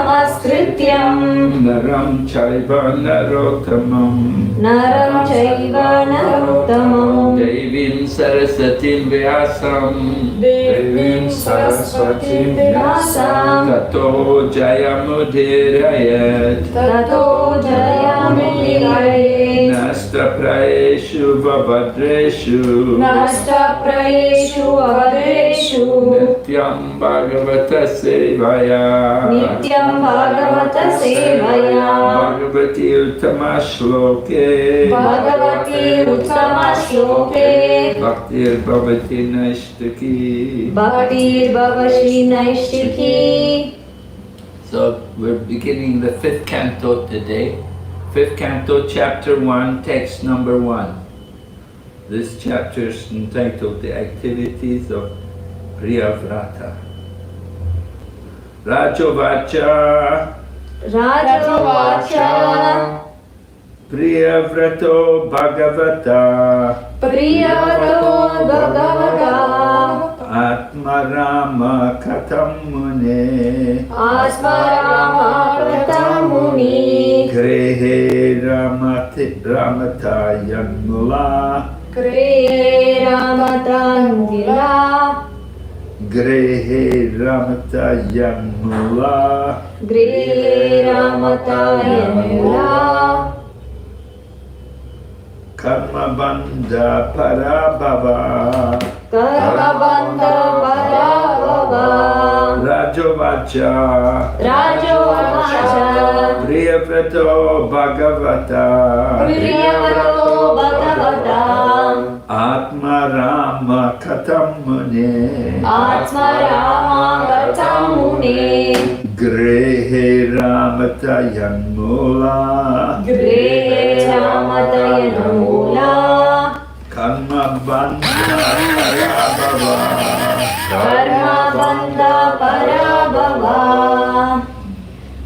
Namaskrityam Naram Chaiva Narottamam Devim Sarasatim Vyasam Tato Jayamudirayat Nasta Praeshu Vavadreshu Nityam Bhagavata Sevaya Bhagavati Uttama Shloke Bhaktir Bhavati Naishtaki. So we're beginning the 5th canto today. 5th canto, chapter 1, text number 1. This chapter is entitled The Activities of Priyavrata. Rajovacha Priyavrato Bhagavata Atmarama Katam Mune Grehe Ramatayanmula Grehe Ramatayanmula Karma Bandha Parabhava Rajovacha Priyavrato Bhagavata Atmarama Katam Mune Grehe Ramatayanmula Karma Bandha Parabhava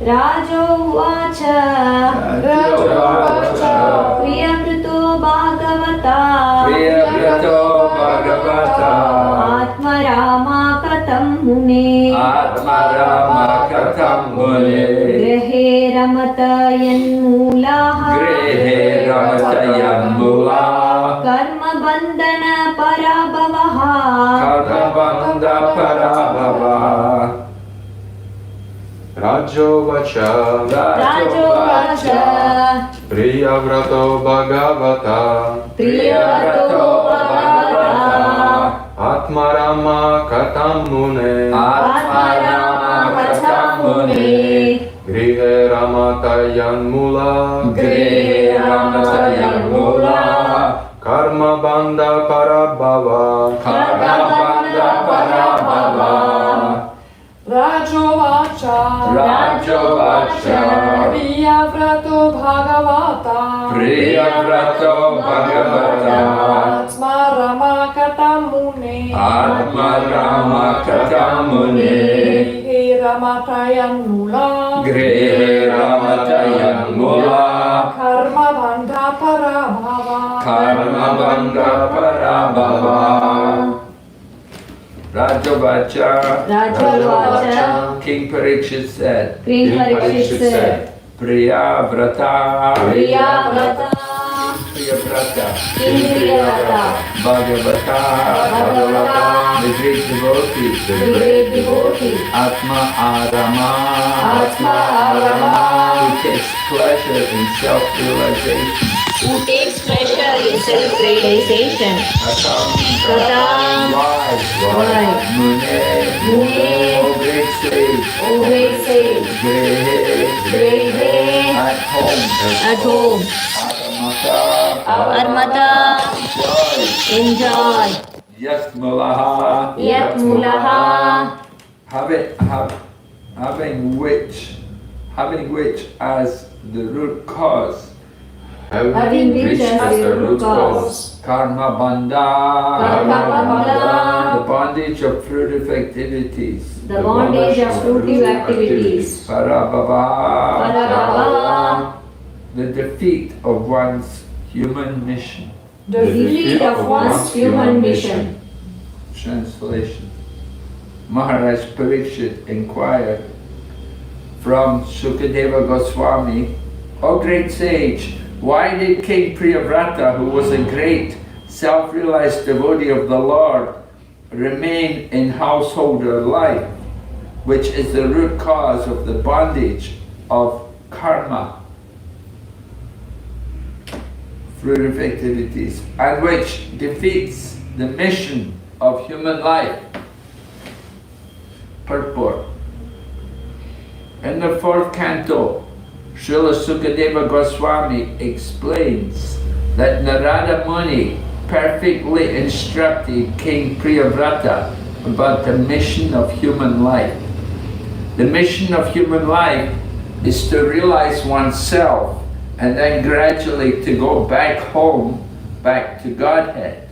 Rajovacha Priyavrato Bhagavata Atmarama Katam Mune Grehe Ramatayanmula Karma Bandhana Parabhava Rajovacha Priyavrato Bhagavata Atmarama Katam Mune Grihe Ramatayanmula Karma Bandha Parabhava Rajovacha Priyavrato Bhagavata Atmarama Katam Mune Grihe Ramatayanmula Karma Bandha Parabhava Rajovacha King Parikshit said Priyavrata Bhagavata the great devotee Atma Arama who takes pleasure in self-realization Katam Mune O great sage Grehe at home Armata enjoy Yatmulaha having which as the root cause having which as the root cause Karma Bandha the bondage of fruitive activities Parabhava the defeat of one's human mission. Translation. Maharaj Parikshit inquired, from Sukadeva Goswami, O great sage, why did King Priyavrata, who was a great self-realized devotee of the Lord, remain in householder life, which is the root cause of the bondage of karma, fruitive activities, and which defeats the mission of human life? Purport. In the 4th canto, Srila Sukadeva Goswami explains that Narada Muni perfectly instructed King Priyavrata about the mission of human life. The mission of human life is to realize oneself and then gradually to go back home, back to Godhead.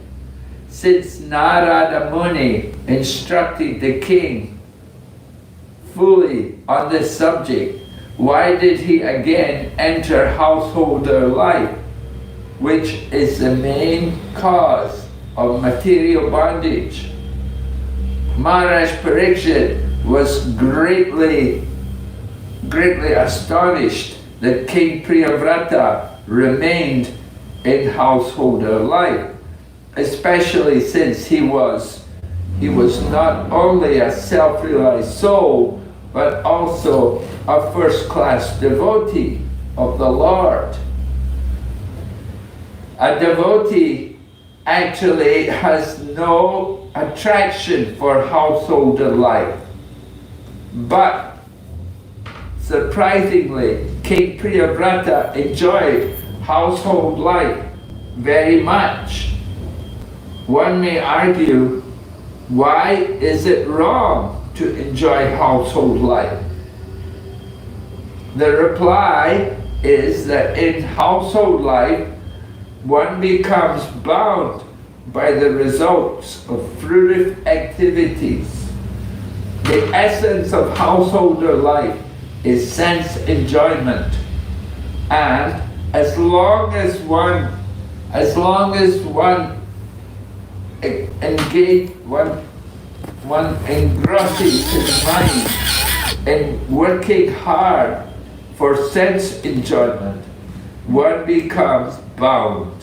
Since Narada Muni instructed the king fully on this subject, why did he again enter householder life, which is the main cause of material bondage? Maharaj Parikshit was greatly astonished that King Priyavrata remained in householder life, especially since he was not only a self-realized soul, but also a first-class devotee of the Lord. A devotee actually has no attraction for householder life. But surprisingly, King Priyavrata enjoyed household life very much. One may argue, why is it wrong to enjoy household life? The reply is that in household life, one becomes bound by the results of fruitive activities. The essence of householder life is sense enjoyment, and as long as one engrosses his mind in working hard for sense enjoyment, one becomes bound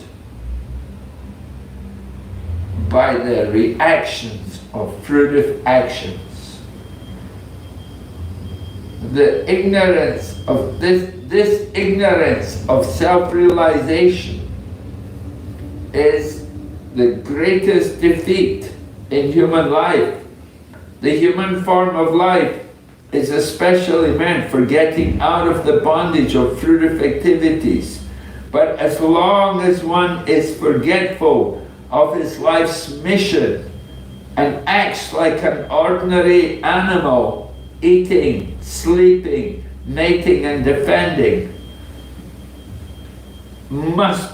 by the reactions of fruitive actions. The ignorance of this ignorance of self-realization is the greatest defeat in human life. The human form of life is especially meant for getting out of the bondage of fruitive activities. But as long as one is forgetful of his life's mission and acts like an ordinary animal, eating, sleeping, mating and defending, must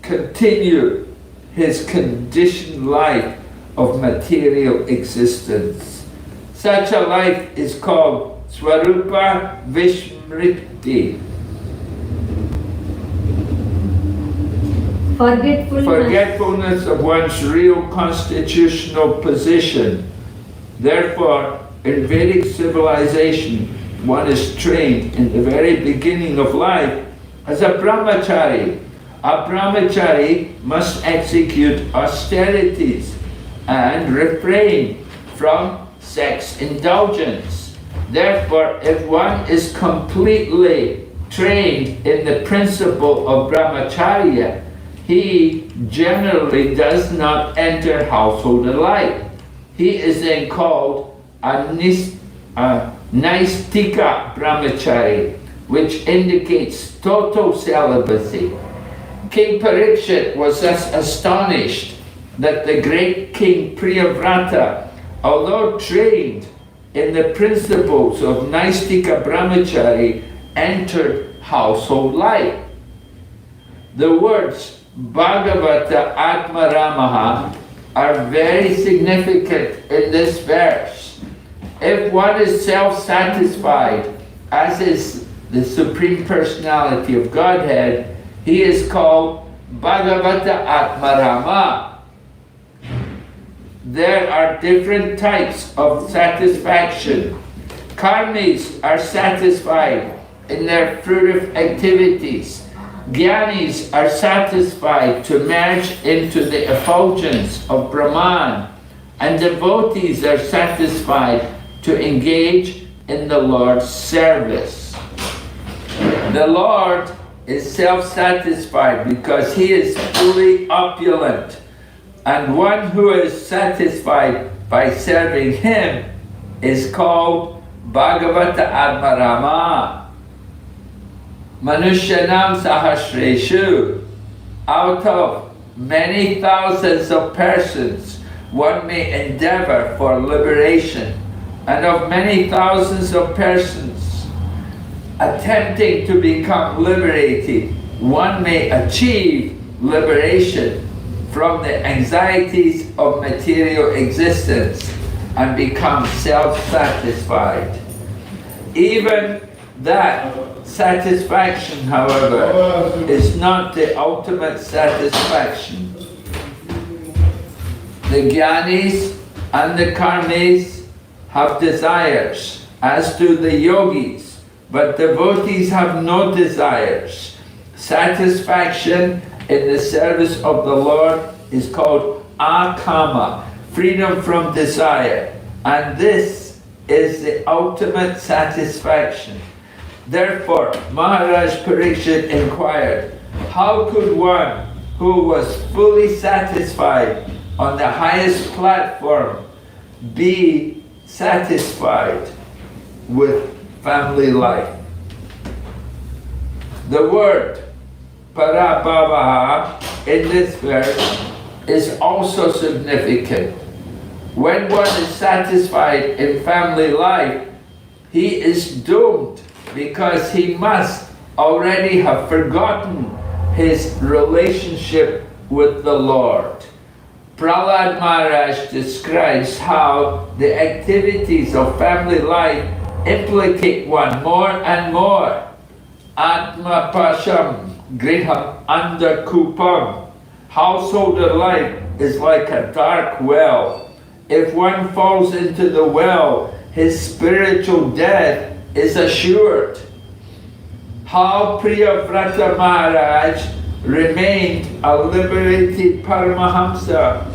continue his conditioned life of material existence. Such a life is called Swarupa Vishmriti. Forgetfulness of one's real constitutional position. Therefore, in Vedic civilization, one is trained in the very beginning of life as a brahmachari. A brahmachari must execute austerities and refrain from sex indulgence. Therefore, if one is completely trained in the principle of brahmacharya, he generally does not enter householder life. He is then called a Naistika brahmachari, which indicates total celibacy. King Parikshit was thus astonished that the great King Priyavrata, although trained in the principles of Naistika brahmachari, entered household life. The words Bhagavata Atmaramaha are very significant in this verse. If one is self-satisfied, as is the Supreme Personality of Godhead, he is called Bhagavata Atmarama. There are different types of satisfaction. Karmis are satisfied in their fruitive activities. Jnanis are satisfied to merge into the effulgence of Brahman. And devotees are satisfied to engage in the Lord's service. The Lord is self-satisfied because He is fully opulent. And one who is satisfied by serving Him is called Bhagavata Atmarama. Manushyanam Sahasreshu. Out of many thousands of persons, one may endeavor for liberation, and of many thousands of persons attempting to become liberated, one may achieve liberation from the anxieties of material existence and become self-satisfied. Even that satisfaction, however, is not the ultimate satisfaction. The Jnanis and the Karmis have desires, as do the yogis, but devotees have no desires. Satisfaction in the service of the Lord is called akama, freedom from desire, and this is the ultimate satisfaction. Therefore, Maharaj Parikshit inquired, how could one who was fully satisfied on the highest platform be satisfied with family life? The word parabhavaha in this verse is also significant. When one is satisfied in family life, he is doomed because he must already have forgotten his relationship with the Lord. Prahlad Maharaj describes how the activities of family life implicate one more and more. Atma pasham griham andakupam. Householder life is like a dark well. If one falls into the well, his spiritual death is assured. How Priyavrata Maharaj remained a liberated Paramahamsa.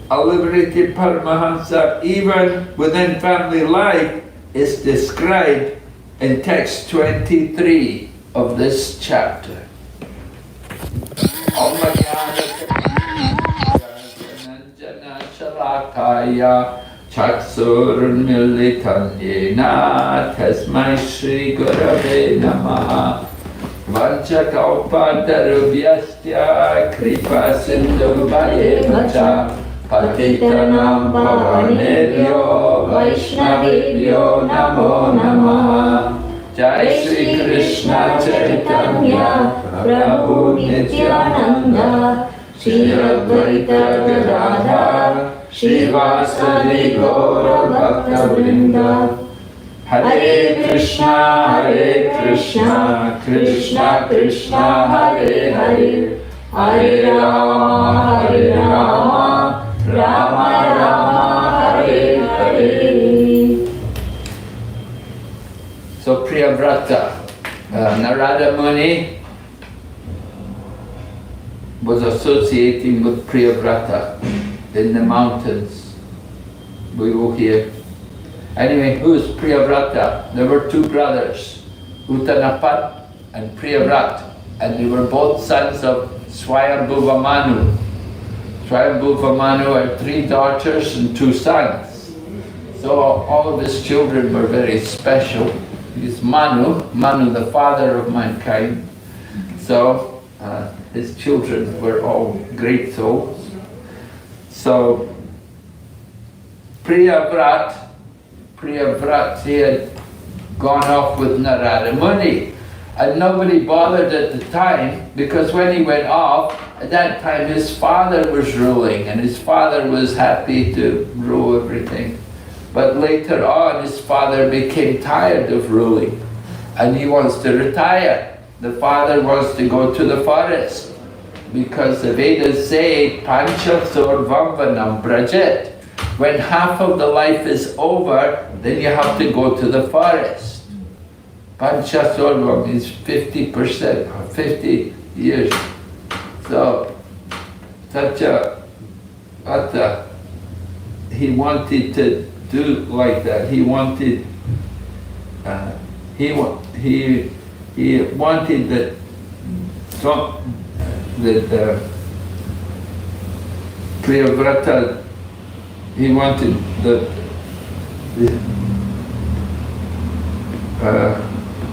A liberated Paramahamsa, even within family life, is described in text 23 of this chapter. Chaksurmilitam yena tasmai Shri Gurave Namaha Vanchakalpatarubhyasya Kripa Sindhu Bhayevacha Patitanam Pavanebhyo Vaishnavebhyo Namo Namaha. Jai Shri Krishna Chaitanya Prabhu Nityananda Shri Advaita Gadadhar Shivasadi Gaura Bhakta Vrinda. Hare Krishna, Krishna Krishna, Hare Hare, Hare Rama, Rama Rama, Hare Hare. So Priyavrata, Narada Muni was associating with Priyavrata in the mountains. We will hear. Anyway, who is Priyavrata? There were two brothers, Uttanapat and Priyavrat, and they were both sons of Swayambhuva Manu. Swayambhuva Manu had 3 daughters and 2 sons. So all of his children were very special. He's Manu the father of mankind. So his children were all great souls. So Priyavrat, he had gone off with Narada Muni, and nobody bothered at the time, because when he went off, at that time his father was ruling, and his father was happy to rule everything. But later on his father became tired of ruling, and he wants to retire. The father wants to go to the forest. because the Vedas say Pancha Sorvamvanam Brajet. When half of the life is over, then you have to go to the forest. Pancha Sorvam is 50%, 50 years. So, Satya Vata, he wanted to do like that. He wanted, he wanted that Priyavrata, he wanted that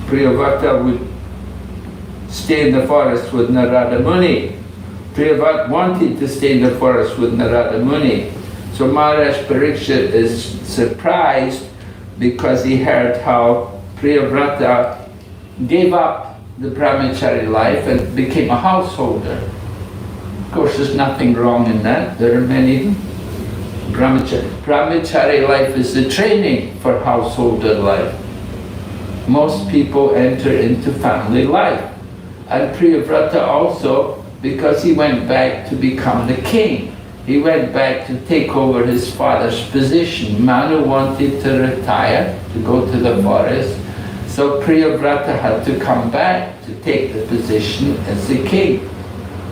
Priyavrata would stay in the forest with Narada Muni. Priyavrata wanted to stay in the forest with Narada Muni. So Maharaj Parikshit is surprised because he heard how Priyavrata gave up the brahmachari life and became a householder. Of course, there's nothing wrong in that. There are many brahmachari. Brahmachari life is the training for householder life. Most people enter into family life. And Priyavrata also, because he went back to become the king. He went back to take over his father's position. Manu wanted to retire, to go to the forest. So Priyavrata had to come back to take the position as the king,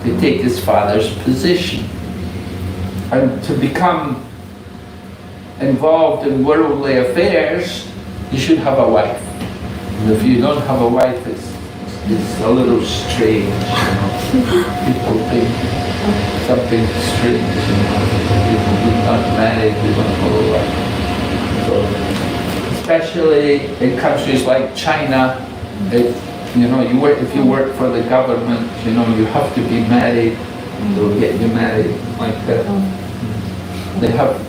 to take his father's position. And to become involved in worldly affairs, you should have a wife. And if you don't have a wife, it's a little strange, you know. People think something strange, you know. People who are not married, they don't have a wife. So, especially in countries like China, if you work for the government, you know, you have to be married. They'll get you married like that. They have,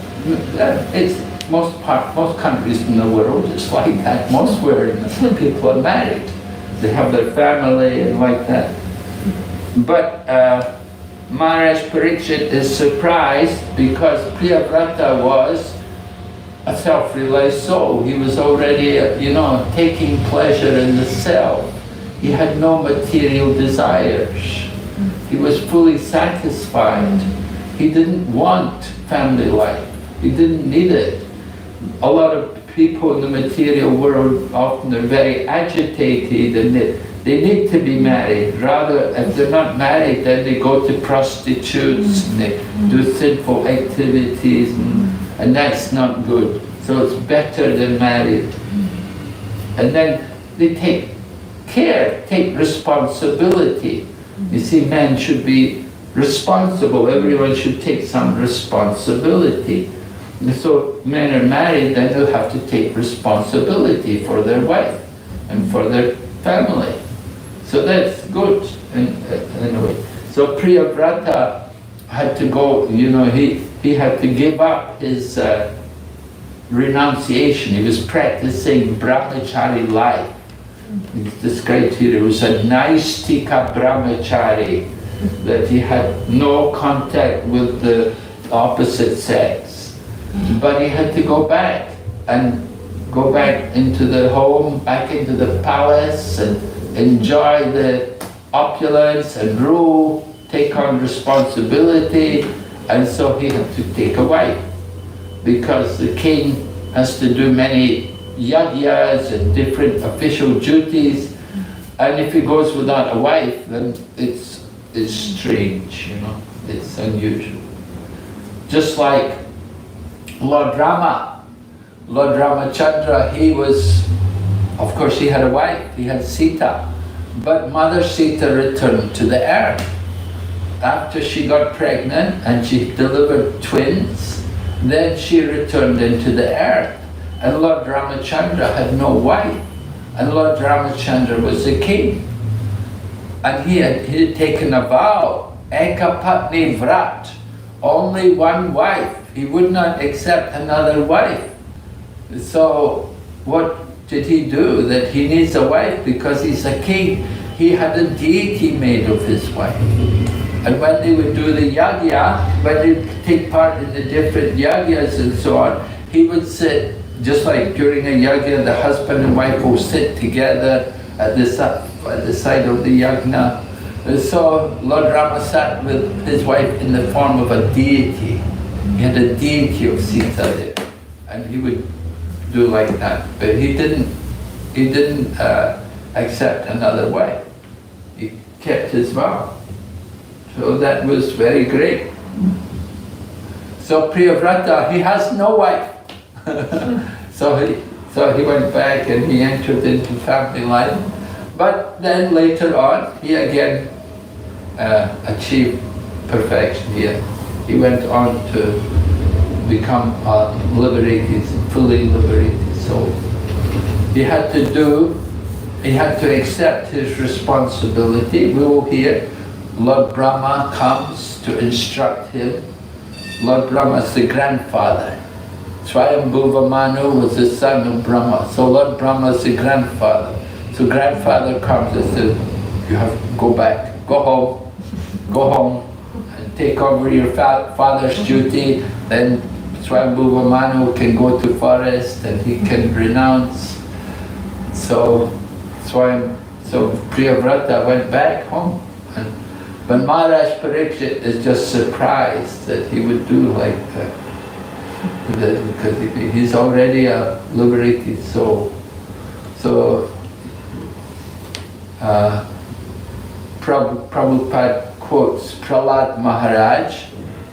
it's most countries in the world, it's like that. Most where people are married. They have their family and like that. But Maharaj Parikshit is surprised because Priyavrata was a self-realized soul. He was already, taking pleasure in the self. He had no material desires. He was fully satisfied. He didn't want family life. He didn't need it. A lot of people in the material world often are very agitated and they need to be married. Rather, if they're not married, then they go to prostitutes and they do sinful activities and that's not good. So it's better than married. And then they take care, take responsibility. You see, men should be responsible. Everyone should take some responsibility. And so men are married, then they'll have to take responsibility for their wife and for their family. So that's good. Anyway, so Priyavrata had to go, he had to give up his renunciation. He was practicing brahmachari life. It's described here, it was a naistika brahmachari, that he had no contact with the opposite sex. But he had to go back into the home, back into the palace and enjoy the opulence and rule, take on responsibility, and so he had to take a wife. Because the king has to do many yagyas and different official duties, and if he goes without a wife, then it's strange, it's unusual. Just like Lord Ramachandra, he had a wife, he had Sita, but Mother Sita returned to the earth. After she got pregnant and she delivered twins, then she returned into the earth. And Lord Ramachandra had no wife, and Lord Ramachandra was the king. And he had taken a vow, Ekapatni Vrat, only one wife. He would not accept another wife. So what did he do? That he needs a wife because he's a king. He had a deity made of his wife. And when they would do the yagya, when they would take part in the different yagyas and so on, he would sit, just like during a yagya, the husband and wife will sit together at the side of the yagna, And so Lord Rama sat with his wife in the form of a deity. He had a deity of Sita there, and he would do like that. But he didn't accept another wife. He kept his vow. So that was very great. So Priyavrata, he has no wife. So he went back and he entered into family life. But then later on, he again achieved perfection. He went on to become a liberated, fully liberated soul. He had to accept his responsibility. We will hear Lord Brahma comes to instruct him. Lord Brahma is the grandfather. Swayambhuva Manu was the son of Brahma. So Lord Brahma is the grandfather. So grandfather comes and says, you have to go back, go home and take over your father's duty. Then Swayambhuva Manu can go to forest and he can renounce. So Priyavrata went back home. But Maharaj Parikshit is just surprised that he would do like that. Because he's already a liberated soul. So Prabhupada quotes Prahlad Maharaj.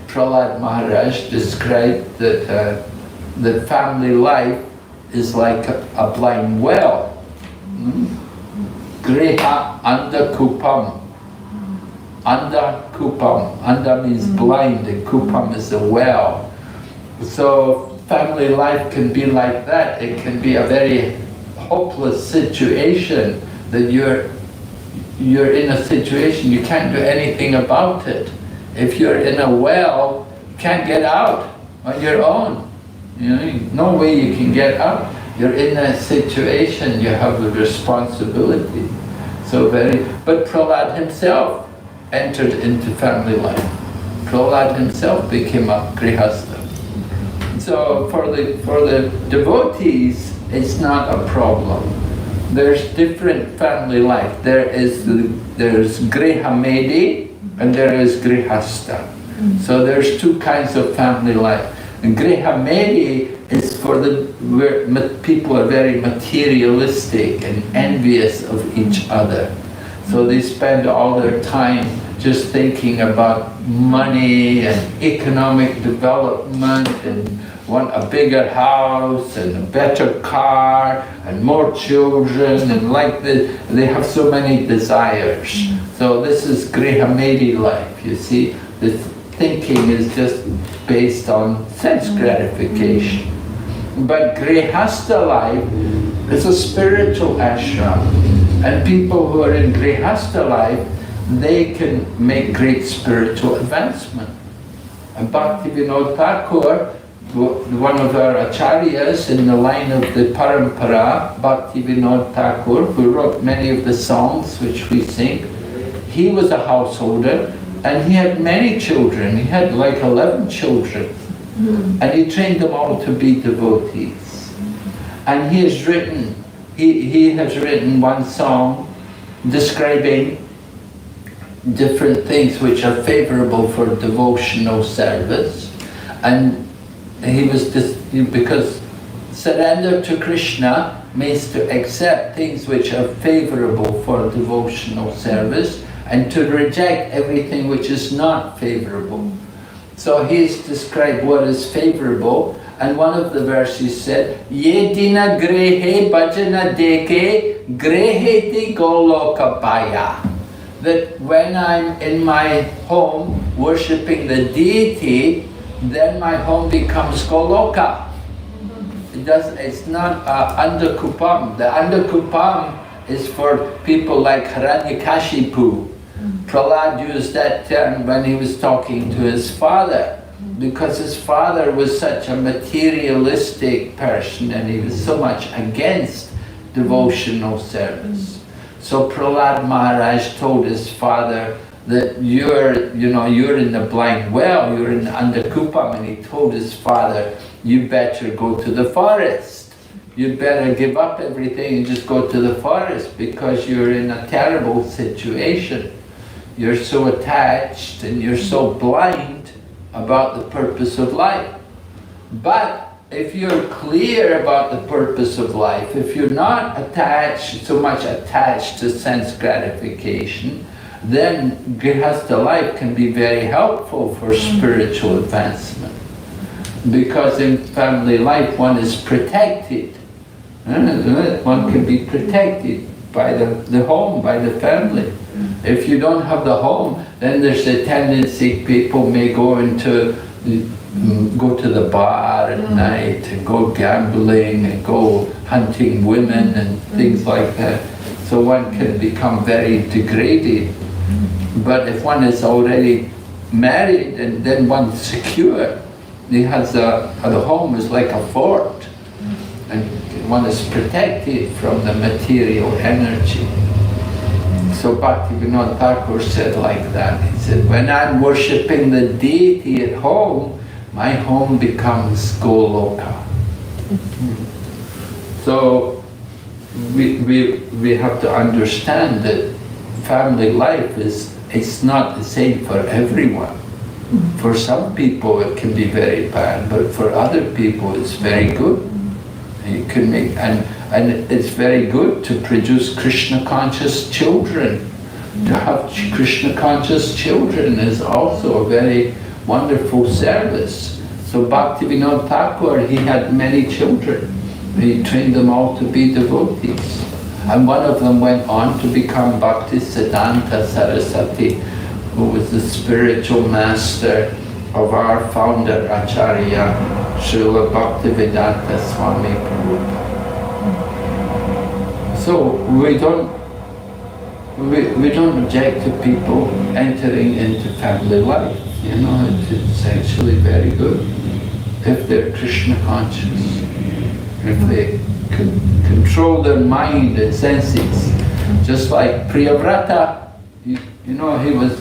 Prahlad Maharaj described that family life is like a blind well. Griha anda kupam. Anda kupam. Anda means blind and kupam is a well. So family life can be like that. It can be a very hopeless situation that you're in a situation you can't do anything about it. If you're in a well, you can't get out on your own. You know, no way you can get out. You're in a situation, you have the responsibility. But Prahlad himself entered into family life. Prahlad himself became a grihastha. So for the devotees, it's not a problem. There's different family life. There's grihamedi and there is grihastha. So there's two kinds of family life. And grihamedi is where people are very materialistic and envious of each other. So they spend all their time just thinking about money and economic development and want a bigger house and a better car and more children and like this. They have so many desires. So this is grihamedi life, you see. The thinking is just based on sense gratification. But grihastha life is a spiritual ashram. And people who are in grihastha life, they can make great spiritual advancement. And Bhaktivinoda Thakur, one of our acharyas in the line of the parampara, Bhaktivinoda Thakur, who wrote many of the songs which we sing, he was a householder and he had many children. He had like 11 children. And he trained them all to be devotees. And he has written one song describing different things which are favorable for devotional service. And because surrender to Krishna means to accept things which are favorable for devotional service and to reject everything which is not favorable. So he's described what is favorable, and one of the verses said, Ye dina grehe bhajana deke greheti goloka bhaya. That when I'm in my home worshipping the deity, then my home becomes Goloka. It's not Andakupam. The Andakupam is for people like Hiranyakashipu. Prahlad used that term when he was talking to his father, because his father was such a materialistic person and he was so much against devotional service. So Prahlad Maharaj told his father that you're in the blind well, you're in the Andakupam, and he told his father, you better go to the forest. You'd better give up everything and just go to the forest because you're in a terrible situation. you're so attached and you're so blind about the purpose of life. But if you're clear about the purpose of life, if you're not so much attached to sense gratification, then Grihastha life can be very helpful for spiritual advancement. Because in family life one is protected. One can be protected by the home, by the family. If you don't have the home, then there's a tendency people may go to the bar at night and go gambling and go hunting women and things like that. So one can become very degraded. But if one is already married and then one's secure, he has the home is like a fort, and one is protected from the material energy. So Bhaktivinoda Thakur said like that. He said, when I'm worshipping the deity at home, my home becomes Goloka. So we have to understand that family life it's not the same for everyone. For some people it can be very bad, but for other people it's very good. You can make and it's very good to produce Krishna conscious children. To have Krishna conscious children is also a very wonderful service. So Bhaktivinoda Thakur, he had many children. He trained them all to be devotees. And one of them went on to become Bhaktisiddhanta Saraswati, who was the spiritual master of our founder Acharya, Srila Bhaktivedanta Swami Prabhupada. So we don't object to people entering into family life. You know, it's actually very good if they're Krishna conscious, if they control their mind and senses. Just like Priyavrata, you know, he was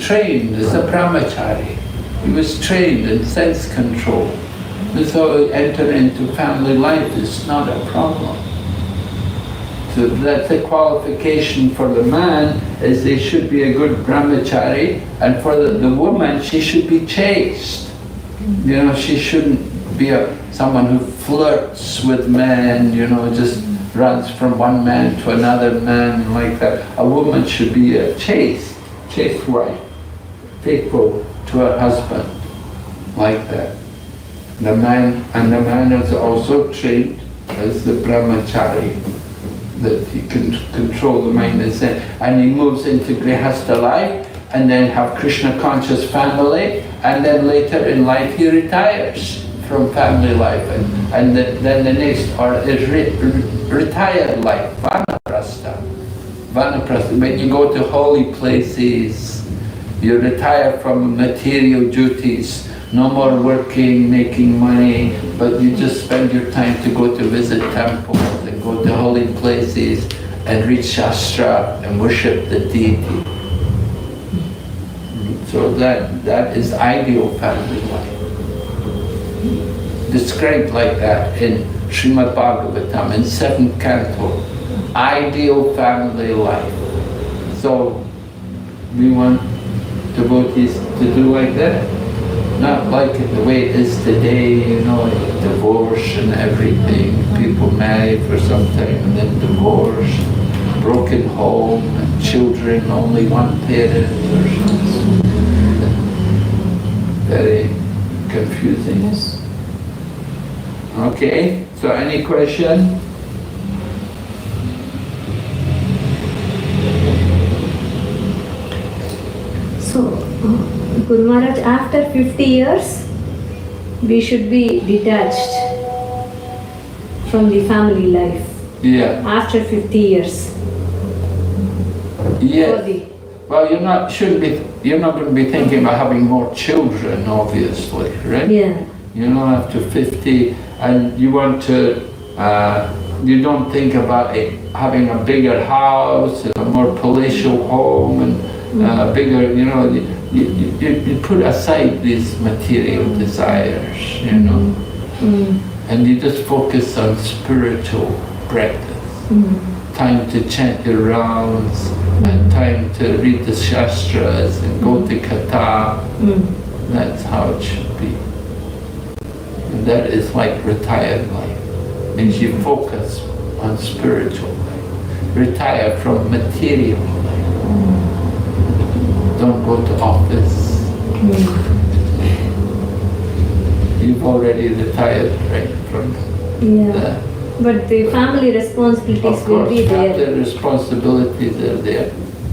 trained as a brahmachari. He was trained in sense control. And so entering into family life is not a problem. So that's a qualification for the man, is they should be a good brahmachari, and for the woman, she should be chaste. You know, she shouldn't be someone who flirts with men, you know, just runs from one man to another man like that. A woman should be a chaste wife, faithful to her husband, like that. The man is also trained as the brahmachari, that he can control the mind and sense, and he moves into Grihastha life, and then have Krishna conscious family, and then later in life he retires from family life, and then the next is retired life, vanaprastha. Vanaprastha, when you go to holy places, you retire from material duties, no more working, making money, but you just spend your time to go to visit temples and go to holy places and read Shastra and worship the deity. So that is ideal family life. Described like that in Srimad Bhagavatam in 7th canto. Ideal family life. So we want devotees to do like that. Not like the way it is today, you know, divorce and everything. People marry for some time and then divorce, broken home, and children, only one parent or something. Very confusing. Yes. Okay, so any question? So, Guru Maharaj, after 50 years, we should be detached from the family life. Yeah. After 50 years. Yeah. Well, you're not going to be thinking about having more children, obviously, right? Yeah. You know, after 50, and you want to, you don't think about having a bigger house, a more palatial home, and bigger, you know, you put aside these material desires, you know, and you just focus on spiritual practice. Time to chant your rounds, and time to read the Shastras and go to Katha. That's how it should be. And that is like retired life. Means you focus on spiritual life. Retire from material life. Don't go to office. You've already retired, right, from the... But the family responsibilities will be there. The responsibilities are there.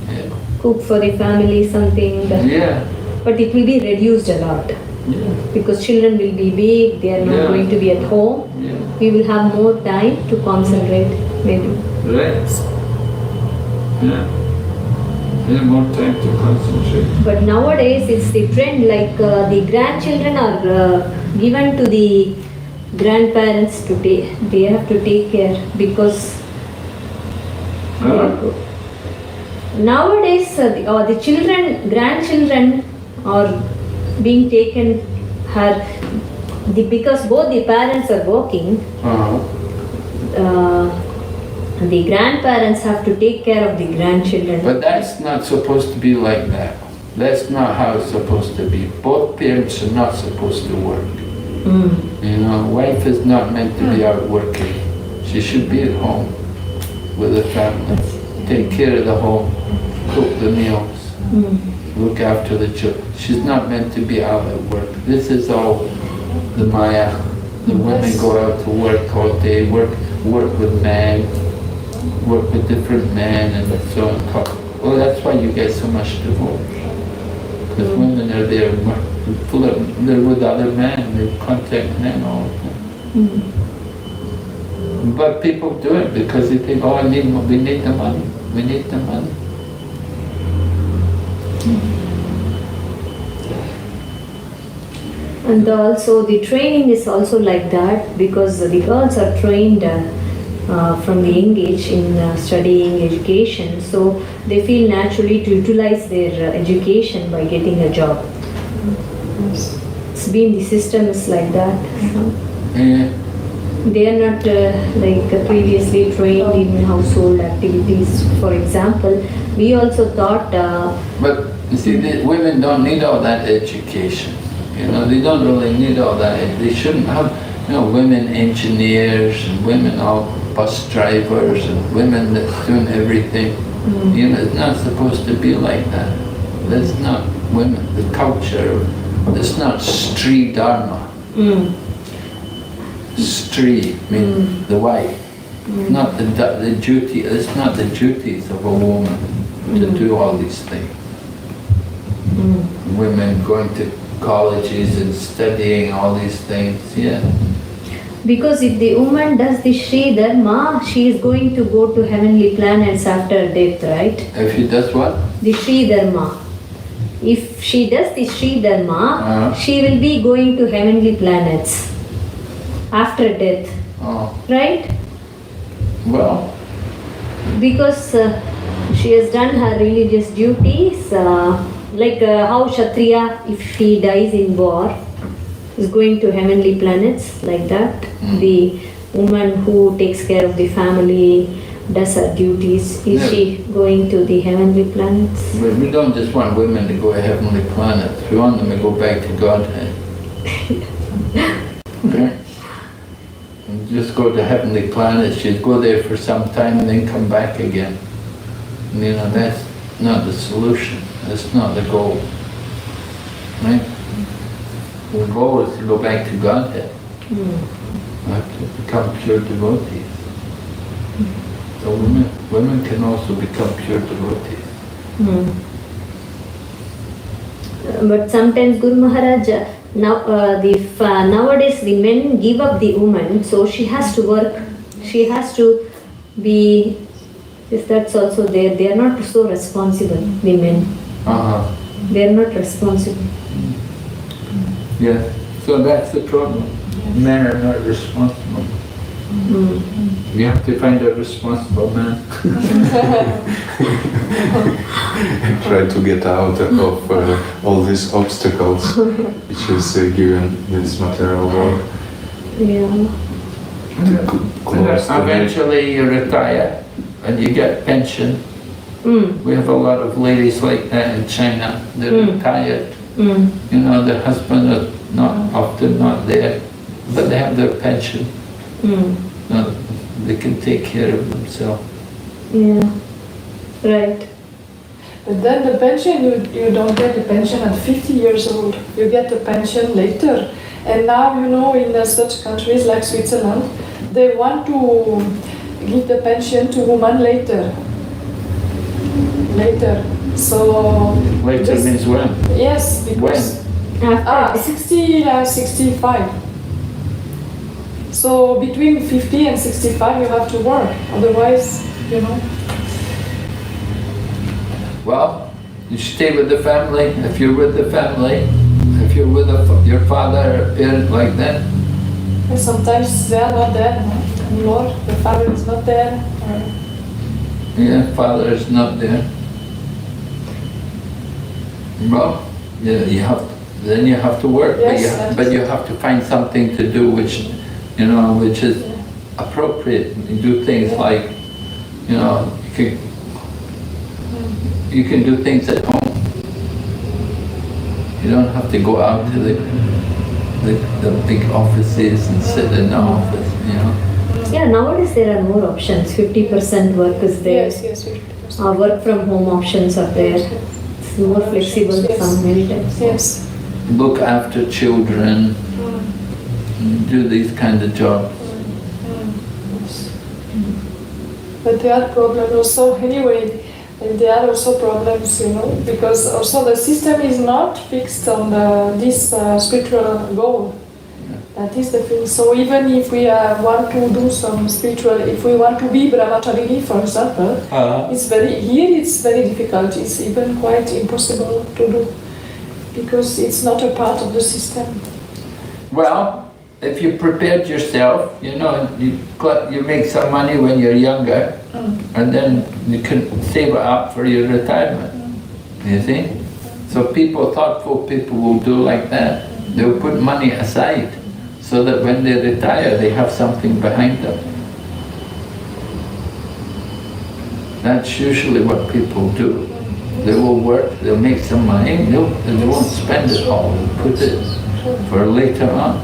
Yeah. Cook for the family, something. Yeah. But it will be reduced a lot. Yeah. Because children will be big, they are not going to be at home. Yeah. We will have more time to concentrate, maybe. Right. Yeah. Yeah, more time to concentrate. But nowadays it's the trend, like the grandchildren are given to the grandparents to take. They have to take care because nowadays the children, grandchildren are being taken because both the parents are working. The grandparents have to take care of the grandchildren. But that's not supposed to be like that. That's not how it's supposed to be. Both parents are not supposed to work. You know, wife is not meant to be out working. She should be at home with the family, take care of the home, cook the meals, look after the children. She's not meant to be out at work. This is all the Maya. The women go out to work all day, work with men, work with different men and so on. Well, that's why you get so much divorce. Because women are there, they're with other men, they contact men all the time. But people do it because they think, oh, we need the money, we need the money. And also the training is also like that because the girls are trained from the young age in studying education, so they feel naturally to utilize their education by getting a job. It's been, the system is like that. They are not like previously trained in household activities. For example, we also thought... But you see, the women don't need all that education. You know, they don't really need all that. They shouldn't have, you know, women engineers and women all bus drivers and women that's doing everything. You know, it's not supposed to be like that. That's not women, the culture. It's not Stri Dharma. Stri means the wife. Not the duty. It's not the duties of a woman to do all these things. Women going to colleges and studying all these things, Because if the woman does the Sri Dharma, she is going to go to heavenly planets after death, right? If she does what? The Sri Dharma. If she does the Sri Dharma, she will be going to heavenly planets after death, right? Well, because she has done her religious duties, like how Kshatriya, if she dies in war, is going to heavenly planets, like that. The woman who takes care of the family, does her duties, is she going to the heavenly planets? We don't just want women to go to heavenly planets, we want them to go back to Godhead. Okay? And just go to heavenly planets, she'd go there for some time and then come back again. And, you know, that's not the solution, that's not the goal. Right? The goal is to go back to Godhead. To become pure devotees. So women can also become pure devotees. But sometimes Guru Maharaj, nowadays the men give up the woman, so she has to work, she has to be, if that's also there, they are not so responsible, the men. They are not responsible. Yeah, so that's the problem. Men are not responsible. You have to find a responsible man. Try to get out of all these obstacles which is given this material world. Eventually you retire and you get pension We have a lot of ladies like that in China. They're retired. Mm. You know, their husband is often not there, but they have their pension. Mm. They can take care of themselves. Yeah. Right. But then the pension, you don't get the pension at 50 years old. You get the pension later. And now, you know, in such countries like Switzerland, they want to give the pension to women later. Later. So... Later this- means when? Yes, because... After 65. So between 50 and 65 you have to work, otherwise, you know. Well, you stay with the family. If you're with the family, if you're with your father or parent like that, And sometimes they are not there anymore, the father is not there. yeah, father is not there. Well, then you have to work, Yes, but you have to find something to do which is appropriate. You do things like, you can do things at home. You don't have to go out to the big offices and sit in the office, Yeah, nowadays there are more options. 50% work is there. Yes, 50%. Work from home options are there. It's more flexible Yes. some many times. Yes. Look after children, do these kind of jobs. But there are problems also anyway, and there are also problems, because also the system is not fixed on this spiritual goal. That is the thing. So even if we want to do some spiritual, if we want to be brahmacharya, for example, it's very difficult. It's even quite impossible to do because it's not a part of the system. Well, if you prepared yourself, you make some money when you're younger, and then you can save it up for your retirement. You see? So thoughtful people will do like that. They'll put money aside so that when they retire, they have something behind them. That's usually what people do. They will work, they'll make some money, and they won't spend it all. They'll put it for later on.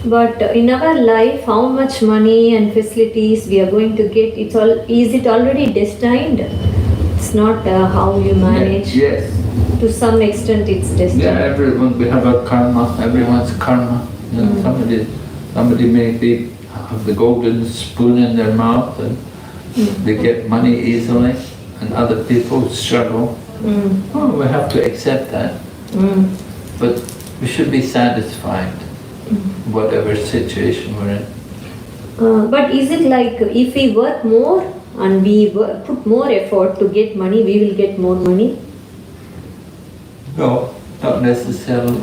But in our life, how much money and facilities we are going to get, is it already destined? It's not how you manage. Yes. To some extent it's destined. Yeah, we have a karma, everyone's karma. Somebody may have the golden spoon in their mouth and they get money easily, and other people struggle. Oh, we have to accept that. But we should be satisfied, whatever situation we're in. But is it like if we work more and we put more effort to get money, we will get more money? No, not necessarily.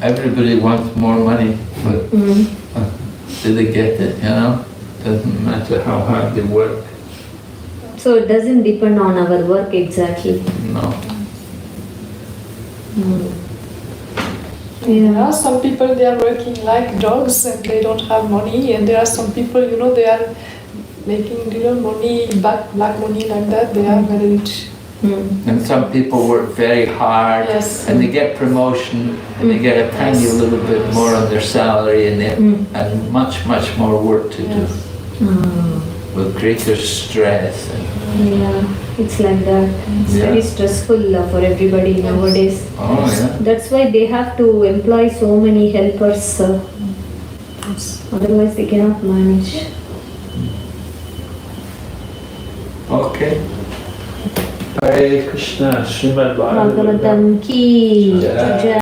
Everybody wants more money, but do they get it, Doesn't matter how hard they work. So it doesn't depend on our work exactly. No. There are some people, they are working like dogs and they don't have money, and there are some people, they are making money, black money like that, they are very rich. And some people work very hard, Yes. and they get promotion, and they get a tiny little bit more on their salary, and much more work to do, with greater stress. Yeah, it's like that. It's very stressful for everybody nowadays. Oh yeah. That's why they have to employ so many helpers. Otherwise they cannot manage. Okay. Hare Krishna, Srimad Bhagavatam ki jai.